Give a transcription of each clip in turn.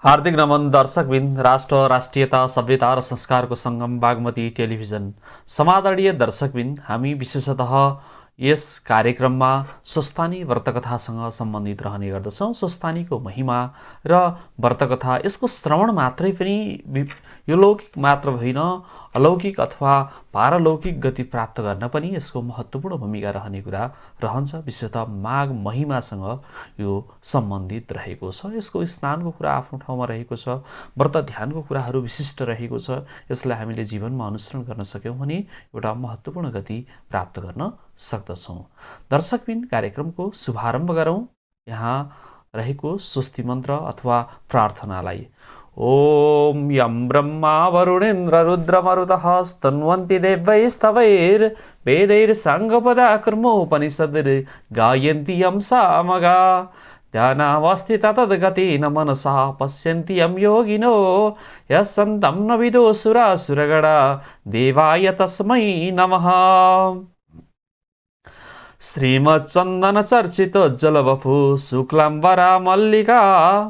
हार्दिक नमन दर्शकबिन। राष्ट्र, राष्ट्रियता, सभ्यता र संस्कारको सङ्गम बागमती टेलिभिजन। समादरणीय दर्शकबिन, हामी विशेषतः यस कार्यक्रममा स्वस्थानी व्रतकथासँग सम्बन्धित रहने गर्दछौँ। स्वस्थानीको महिमा र व्रतकथा यसको श्रवण मात्रै पनि यो लौकिक मात्र होइन, अलौकिक अथवा पारलौकिक गति प्राप्त गर्न पनि यसको महत्त्वपूर्ण भूमिका रहने कुरा रहन्छ। विशेषतः माघ महिमासँग यो सम्बन्धित रहेको छ। यसको स्नानको कुरा आफ्नो ठाउँमा रहेको छ, व्रत ध्यानको कुराहरू विशिष्ट रहेको छ। यसलाई हामीले जीवनमा अनुसरण गर्न सक्यौँ भने एउटा महत्त्वपूर्ण गति प्राप्त गर्न सक्दछौँ। दर्शकबिन, कार्यक्रमको शुभारम्भ गरौँ यहाँ रहेको स्वस्ति मन्त्र अथवा प्रार्थनालाई। ओम यं ब्रह्मा वरुणेन्द्र रुद्रमरुतः स्तन्वन्ति देवैस्तवैर्वेदैर्साङ्गपदाक्रमोपनिषद्गायन्ति यं सामगा ध्यानावस्थित तद्गतेन मनसा पश्यन्ति यं योगिनो यस्सन्तं न विदुषुरासुरगणा देवाय तस्मै नमः। श्रीमच्चन्दन चर्चितोज्ज्वलवपु शुक्लाम्बरा मल्लिका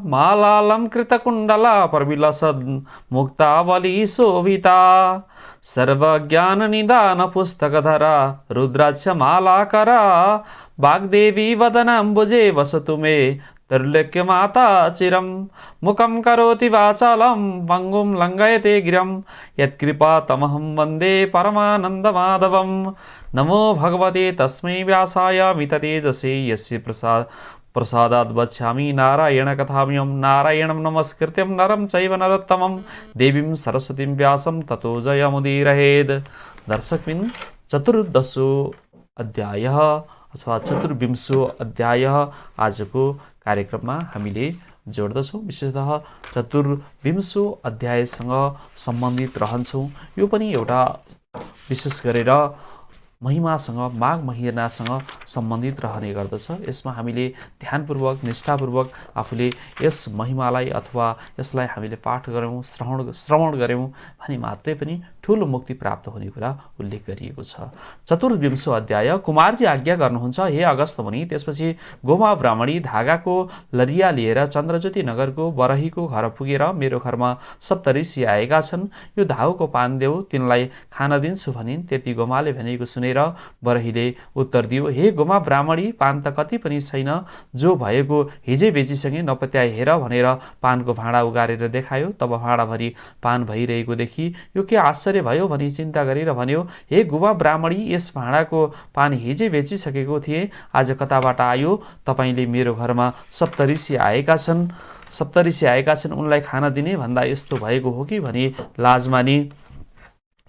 मालालङ्कृतकुण्डला प्रविलसद् मुक्तावली शोभिता सर्वज्ञाननिदानपुस्तकधरा रुद्राक्षमालाकरा वाग्देवी वदनाम्बुजे वसतु मे त्रिलोक्यमाता चिरं मुखं करोति वाचालं पङ्गुं लङ्घयते गिरं यत्कृपातमहं वन्दे परमानन्दमाधवं। नमो भगवते तस्मै व्यासाय मिततेजसे यस्य प्रसादात् वक्ष्यामि नारायणकथामियं। नारायणं नमस्कृत्यं नरं चैव नरोत्तमं देवीं सरस्वतीं व्यासं ततो जयमुदीरयेत्। दर्शकबिन, चतुर्दशो अध्यायः अथवा चतुर्विंशो अध्यायः आजको कार्यक्रममा हामीले जोड्दछौँ। विशेषतः चतुर्विंशो अध्यायसँग सम्बन्धित रहन्छौँ। यो पनि एउटा विशेष गरेर महिमासँग, माघ महिनासँग सम्बन्धित रहने गर्दछ। यसमा हामीले ध्यानपूर्वक, निष्ठापूर्वक आफूले यस महिमालाई अथवा यसलाई हामीले पाठ गऱ्यौँ, श्रवण गऱ्यौँ भने मात्रै पनि ठुलो मुक्ति प्राप्त हुने कुरा उल्लेख गरिएको छ। चतुर्विंशो अध्याय। कुमारजी आज्ञा गर्नुहुन्छ हे अगस्त मुनि। त्यसपछि गोमा ब्राह्मणी धागाको लरिया लिएर चन्द्रज्योति नगरको बरहीको घर पुगेर मेरो घरमा सप्तऋषि आएका छन्, यो धाउको पान देऊ, तिनलाई खान दिन्छु भनिन्। त्यति गोमाले भनेको सुनेर बरहीले उत्तर दियो, हे गोमा ब्राह्मणी, पान त कति पनि छैन, जो भएको हिजै बेचिसके, नपत्याए हेर भनेर पानको भाँडा उगारेर देखायो। तब भाँडाभरि पान भइरहेको देखि यो के आश्चर्य भयो भनी चिन्ता गरेर भन्यो, हे गोमा ब्राह्मणी, यस भाँडाको पान हिजै बेचिसकेको थिएँ, आज कताबाट आयो? तपाईँले मेरो घरमा सप्तऋषि आएका छन्, उनलाई खाना दिने भन्दा यस्तो भएको हो कि भनी लाज मानी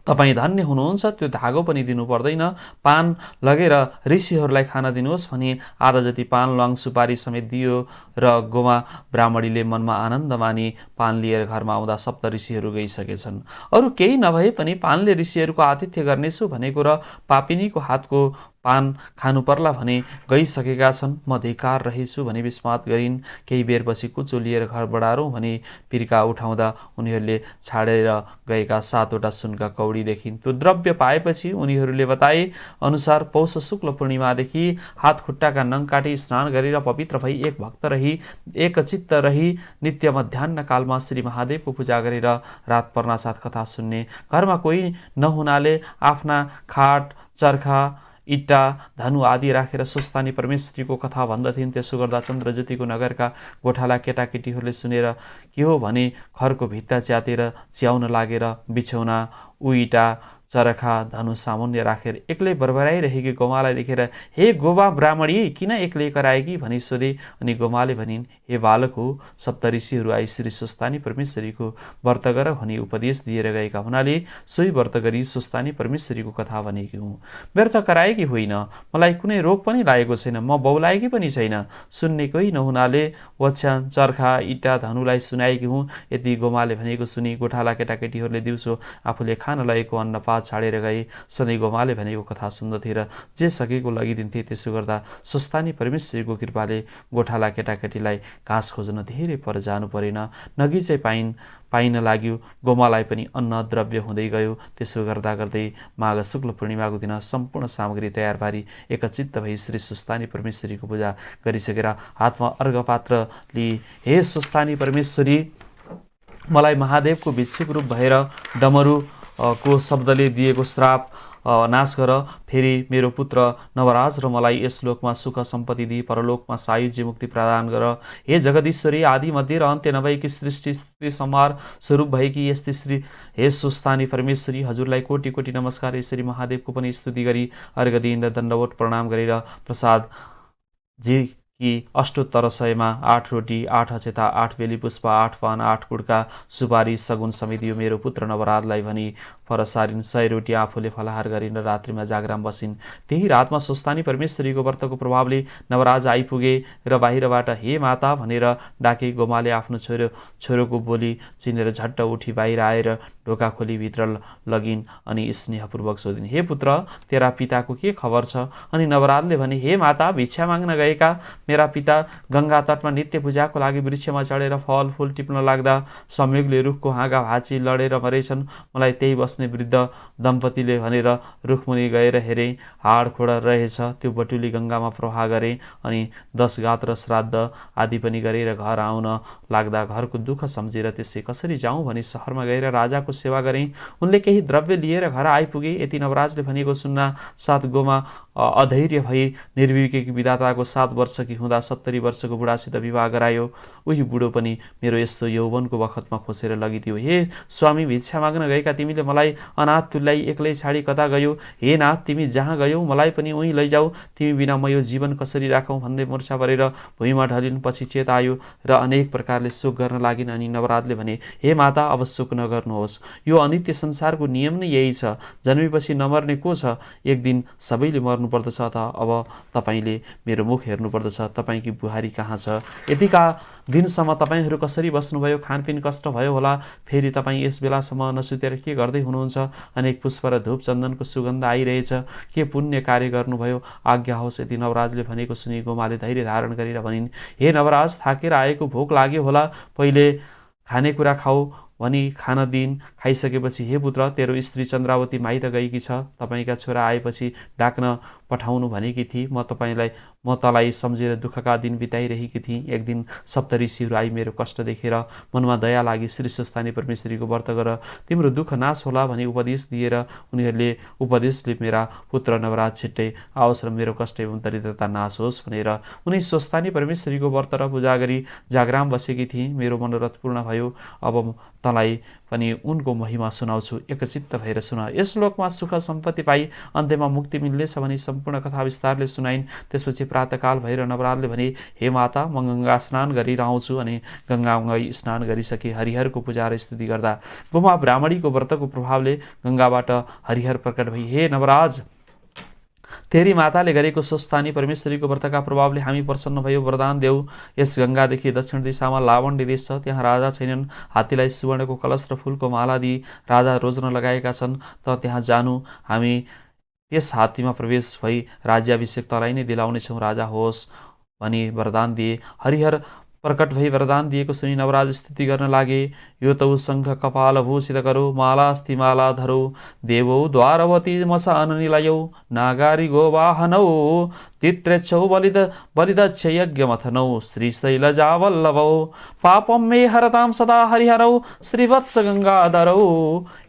तपाईँ धन्य हुनुहुन्छ, त्यो धागो पनि दिनु पर्दैन, पान लगेर ऋषिहरूलाई खाना दिनुहोस् भनी आधा जति पान, ल्वाङ, सुपारी समेत दियो। र गोमा ब्राह्मणीले मनमा आनन्द मानी पान लिएर घरमा आउँदा सप्त ऋषिहरू गइसकेछन्। अरू केही नभए पनि पानले ऋषिहरूको आतिथ्य गर्नेछु भनेको र पापिनीको हातको पान खानु पर्ला भने गइसकेका छन्, म धिक्कार रहेछु भनी विस्मात गरिन्। केही बेरपछि कुचो लिएर घर बढारौँ भनी पिर्का उठाउँदा उनीहरूले छाडेर गएका 7वटा सुनका कौडी देखिन्। त्यो द्रव्य पाएपछि उनीहरूले बताए अनुसार पौष शुक्ल पूर्णिमादेखि हात खुट्टाका नङ काटी स्नान गरेर पवित्र भई एक भक्त रही, एकचित्त रही नित्य मध्याह्न कालमा श्री महादेवको पूजा गरेर रात पर्नासाथ कथा सुन्ने। घरमा कोही नहुनाले आफ्ना खाट, चर्खा, इट्टा, धनु आदि राखेर स्वस्थानी परमेश्वरीको कथा भन्दथिन्। त्यसो गर्दा चन्द्रज्योतिको नगरका गोठाला केटाकेटीहरूले सुनेर के हो भने खरको भित्ता च्यातेर च्याउन लागेर बिछौना, उइटा, चरखा, धनु सामुन्य राखेर एक्लै बरबराइरहेकी गोमालाई देखेर, हे गोमा ब्राह्मणी, किन एक्लै कराएकी भनी सोधे। अनि गोमाले भनिन्, हे बालक हो, सप्तऋषिहरू आई श्री स्वस्थानी परमेश्वरीको व्रत गर भनी उपदेश दिएर गएका हुनाले सोही व्रत गरी स्वस्थानी परमेश्वरीको कथा भनेकी हुँ। व्यर्थ कराएकी होइन, मलाई कुनै रोग पनि लागेको छैन, म बौलाएकी पनि छैन, सुन्ने कोही नहुनाले ओछ्यान, चर्खा, इट्टा, धनुलाई सुनाएकी हुँ। यति गोमाले भनेको सुनि गोठाला केटाकेटीहरूले दिउँसो आफूले खान लगेको अन्नपात छाडेर गए। सधैँ गोमाले भनेको कथा सुन्दथे र जे सकेको लगिदिन्थे। त्यसो गर्दा स्वस्थानी परमेश्वरीको कृपाले गोठाला केटाकेटीलाई घाँस खोज्न धेरै पर जानु परेन, नगी चाहिँ पाइन लाग्यो। गोमालाई पनि अन्न द्रव्य हुँदै गयो। त्यसो गर्दा गर्दै माघ शुक्ल पूर्णिमाको दिन सम्पूर्ण सामग्री तयार पारी एकचित्त भई श्री स्वस्थानी परमेश्वरीको पूजा गरिसकेर हातमा अर्घपात्र लिई, हे स्वस्थानी परमेश्वरी, मलाई महादेवको भिक्षुक रूप भएर डमरू को शब्दले दिएको श्राप नाश गर। फेरि मेरो पुत्र नवराज र मलाई यस लोकमा सुख सम्पत्ति दिई परलोकमा सायुज्य मुक्ति प्रदान गर। हे जगदीश्वरी, आदि मध्य र अन्त्य नभएकी सृष्टि स्थिति संहार स्वरूप भएकी यस्ती श्री हे सुस्थानी परमेश्वरी, हजुरलाई कोटि कोटि नमस्कार। यसरी महादेवको पनि स्तुति गरी अर्घ दिइन र दण्डवत प्रणाम गरेर प्रसाद जे कि अष्टोत्तरशयमा 8 रोटी 8 अक्षता 8 बेली पुष्प 8 पान 8 गुड्का सुपारी सगुन समेत यो मेरो पुत्र नवराजलाई भनी फरसारिन्। 100 रोटी आफूले फलाहार गरिन् र रात्रिमा जागराम बसिन्। त्यही रातमा स्वस्तानी परमेश्वरीको व्रतको प्रभावले नवराज आइपुगे र बाहिरबाट हे माता भनेर डाके। गोमाले आफ्नो छोरोको बोली चिनेर झट्ट उठी बाहिर आएर ढोका खोली भित्र लगिन् अनि स्नेहपूर्वक सोधिन्, हे पुत्र, तेरा पिताको के खबर छ? अनि नवराजले भने, हे माता, भिक्षा माग्न गएका मेरा पिता गङ्गा तटमा नित्य पूजाको लागि वृक्षमा चढेर फल फूल टिप्न लाग्दा संयोगले रुखको हाँगा भाँची लडेर मरेछन्। मलाई त्यही बस्ने वृद्ध दम्पतिले भनेर रुखमुनि गएर हेरेँ, हाड खोडा रहेछ। त्यो बटुली गङ्गामा प्रवाह गरेँ अनि 10 गात र श्राद्ध आदि पनि गरेर घर आउन लाग्दा घरको दुःख सम्झेर त्यसै कसरी जाउँ भनी सहरमा गएर राजाको सेवा गरेँ। उनले केही द्रव्य लिएर घर आइपुगे। यति नवराजले भनेको सुन्न साथ गोमा अधैर्य भई निर्विवेकी विधाताको 7 वर्षकी हुँदा 70 वर्षको बुढासित विवाह गरायो। उही बुढो पनि मेरो यस्तो यौवनको बखतमा खोसेर लगिदियो। हे स्वामी, भिक्षा माग्न गएका तिमीले मलाई अनाथ तुल्याई एक्लै छाडी कता गयौ? हे नाथ, तिमी जहाँ गयौ मलाई पनि उहीँ लैजाऊ। तिमी बिना म यो जीवन कसरी राखौँ भन्दै मूर्छा परेर भुइँमा ढलिन्। पछि चेत आयो र अनेक प्रकारले शोक गर्न लागिन्। अनि नवराजले भने, हे माता, अब शोक नगर्नुहोस्। यो अनित्य संसारको नियम नै यही छ। जन्मेपछि नमर्ने को छ? एक दिन सबैले मर्नुपर्दछ। त अब तपाईँले मेरो मुख हेर्नुपर्दछ। तपाईँकी बुहारी कहाँ छ? यतिका दिनसम्म तपाईँहरू कसरी बस्नुभयो? खानपिन कष्ट भयो होला। फेरि तपाईँ यस बेलासम्म नसुतेर के गर्दै हुनुहुन्छ? अनेक पुष्प र धूप चन्दनको सुगन्ध आइरहेछ। के पुण्य कार्य गर्नुभयो? आज्ञा होस्। यति नवराजले भनेको सुनि गोमाले धैर्य धारण गरेर भनिन्, हे नवराज, थाकेर आएको भोक लाग्यो होला, पहिले खानेकुरा खाऊ भनी खान दिइन्। खाइसकेपछि, हे पुत्र, तेरो स्त्री चन्द्रावती माइत गएकी छ। तपाईँका छोरा आएपछि डाक्न पठाउनु भनेकी थिए। म तँलाई सम्झेर दुःखका दिन बिताइरहेकी थिएँ। एक दिन सप्तऋषिहरू आई मेरो कष्ट देखेर मनमा दया लागि श्री सुस्तानी परमेश्वरीको व्रत गर, तिम्रो दुःख नाश होला भनी उपदेश दिएर उनीहरूले उपदेशले मेरा पुत्र नवराज छिट्टै आओस् र मेरो कष्ट एवं दरिद्रता नाश होस् भनेर उनी सुस्तानी परमेश्वरीको व्रत र पूजा गरी जागराम बसेकी थिएँ। मेरो मनोरथ पूर्ण भयो। अब तँलाई पनि उनको महिमा सुनाउँछु, एकचित्त भएर सुन। यस लोकमा सुख सम्पत्ति पाई अन्त्यमा मुक्ति मिल्नेछ भनी सम्पूर्ण कथा विस्तारले सुनाइन्। त्यसपछि प्रातःकाल भएर नवराजले भने, हे माता, म गङ्गा स्नान गरेर आउँछु। अनि गङ्गामा स्नान गरिसके हरिहरको पूजा र स्तुति गर्दा गोमा ब्राह्मणीको व्रतको प्रभावले गङ्गाबाट हरिहर प्रकट भई, हे नवराज, तेरी माताले गरेको स्वस्थानी परमेश्वरीको व्रतका प्रभावले हामी प्रसन्न भयो, वरदान देऊ। यस गङ्गादेखि दक्षिण दिशामा लावण्य देश छ, त्यहाँ राजा छैनन्। हात्तीलाई सुवर्णको कलश र फूलको माला दिई राजा रोज्न लगाएका छन्। त त्यहाँ जानु, हामी त्यस हात्तीमा प्रवेश भई राज्याभिषेक तँलाई नै दिलाउनेछौँ, राजा होस् भनी वरदान दिए। हरिहर प्रकट भई वरदान दिएको सुनि नवराज स्तुति गर्न लागे। यो तौ शङ्ख कपाल भूषित करो, मालास्ति माला धरो, देवौ द्वारवती मसान निलयौ, नागारी गोवाहनौ, तित्रेच्छौ बलिदक्ष यज्ञमथनौ, श्रीशैलजावल्लभौ, पापम मे हरताम सदा हरिहरौ, श्रीवत्स गङ्गाधरौ।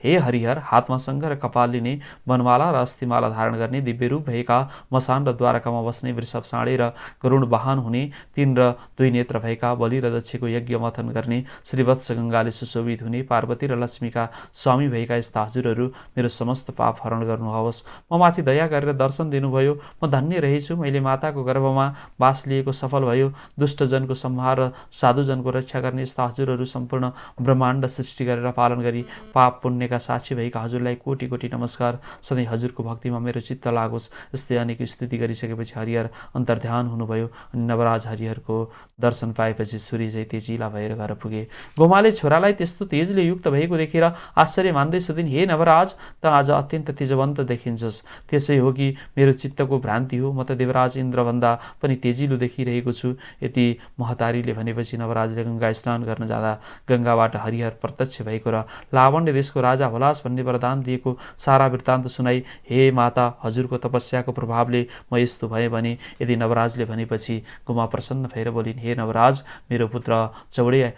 हे हरिहर, हातमा शङ्ख र कपाल लिने, वनमाला र अस्थिमाला धारण गर्ने, दिव्य रूप भएका मसान र द्वारकामा बस्ने, वृषभ साँडे र गरुड वाहन हुने, 3 र 2 नेत्र भएका, बलि र दक्षको यज्ञ मथन गर्ने, श्रीवत्स गङ्गाले सुशोभित हुने, पार्वती र लक्ष्मीका स्वामी भएका यस्ता हजुरहरू मेरो समस्त पाप हरण गर्नुहोस्। म माथि दया गरेर दर्शन दिनुभयो। म धन्य रहेछु। मैले माताको गर्भमा बास लिएको सफल भयो। दुष्टजनको संहार र साधुजनको रक्षा गर्ने यस्ता हजुरहरू सम्पूर्ण ब्रह्माण्ड सृष्टि गरेर पालन गरी पाप पुण्यका साक्षी भएका हजुरलाई कोटि कोटि नमस्कार। सधैँ हजुरको भक्तिमा मेरो चित्त लागोस्। यस्तै अनेक स्तुति गरिसकेपछि हरिहर अन्तर्ध्यान हुनुभयो। अनि नवराज हरिहरको दर्शन पाएपछि सूर्य चाहिँ तेजिला भएर घर पुगे। गोमाले छोरालाई त्यस्तो तेजले युक्त भएको देखेर आश्चर्य मान्दै सोधिन्, हे नवराज, त आज अत्यन्त तेजवन्त देखिन्छस्। त्यसै हो कि मेरो चित्तको भ्रान्ति हो? म त देवराज इन्द्रभन्दा पनि तेजिलो देखिरहेको छु। यति महतारीले भनेपछि नवराजले गङ्गा स्नान गर्न जाँदा गङ्गाबाट हरिहर प्रत्यक्ष भएको र लावण्य देशको राजा होलास् भन्ने वरदान दिएको सारा वृत्तान्त सुनाई। हे माता, हजुरको तपस्याको प्रभावले म यस्तो भएँ भने। यदि नवराजले भनेपछि गोमा प्रसन्न भएर बोलिन्, हे नवराज, मेरो पुत्र चौडे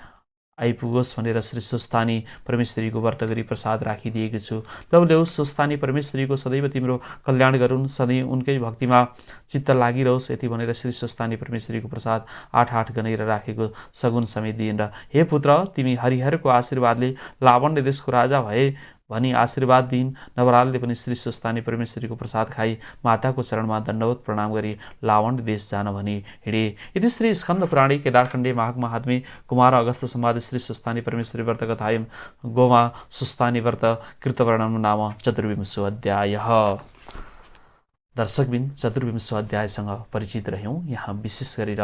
आइपुगोस् भनेर श्री सुस्तानी परमेश्वरीको व्रत गरी प्रसाद राखिदिएको छु। लौ ल्याऊ सुस्तानी परमेश्वरीको सदैव तिम्रो कल्याण गरून्, सधैँ उनकै भक्तिमा चित्त लागिरहोस्, यति भनेर श्री सुस्तानी परमेश्वरीको प्रसाद 8 गनेर राखेको सगुन समेत दिएर, हे पुत्र तिमी हरिहरको आशीर्वादले लावण्य देशको राजा भए भनी आशीर्वाद दिइन्। नवरालले पनि श्री सुस्तानी परमेश्वरीको प्रसाद खाई माताको चरणमा दण्डवत प्रणाम गरी लावण्य देश जान भनी हिँडे। यति श्री स्कन्द पुराणे केदारखण्डे माघ महात्मे कुमार अगस्त संवाद श्री सुस्तानी परमेश्वरी व्रत कथायं गोमा सुस्तानी व्रत कृतवर्णन नाम चतुर्विंशो अध्याय। दर्शकबिन, चतुर्विंशो अध्यायसँग परिचित रह्यौँ। यहाँ विशेष गरेर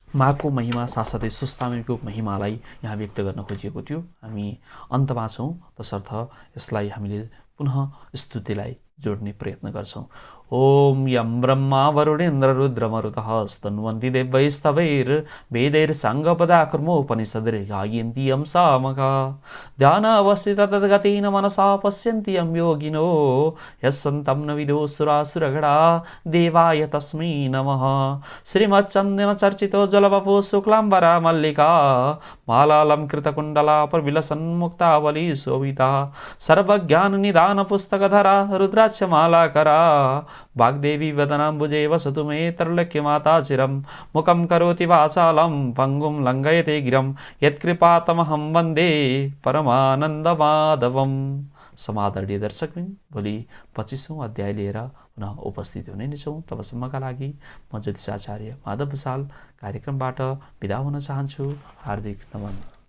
माघको महिमा साथसाथै सुस्तानीको महिमालाई यहाँ व्यक्त गर्न खोजिएको थियो। हामी अन्तमा छौँ, तसर्थ यसलाई हामीले पुनः स्तुतिलाई जोड्ने प्रयत्न गर्छौँ। ओम यं ब्रह्मा वरुणेन्द्र रुद्रमरुतः स्तन्वन्ति देवैस्तवैर्वेदैर्साङ्गपदाक्रमोपनिषद्गायन्ति यं सामगा ध्यानावस्थिता तद्गतेन मनसा पश्यन्ति यं योगिनो यस्सन्तं न विदुसुरासुरगणा देवाय तस्मै नमः। श्रीमच्चन्दन चर्चितो जलवपो शुक्लाम्बरा मल्लिका मालालंकृतकुण्डला प्रविलसन्मुक्तावली शोभिता सर्वज्ञाननिधान पुस्तकधरा रुद्राक्षमालाकरा वाग्देवी वदनाम्बुजे वसतु मे त्रैलोक्यमाता चिरं मुखं करोति वाचालं पङ्गुं लङ्घयते गिरं यत्कृपातमहं वन्दे परमानन्दमाधवम्। समादरणीय दर्शकबिन, भोलि 25औं अध्याय लिएर पुनः उपस्थित हुने नै छौँ। तबसम्मका लागि म ज्योतिषाचार्य माधव भुषाल कार्यक्रमबाट बिदा हुन चाहन्छु। हार्दिक नमन।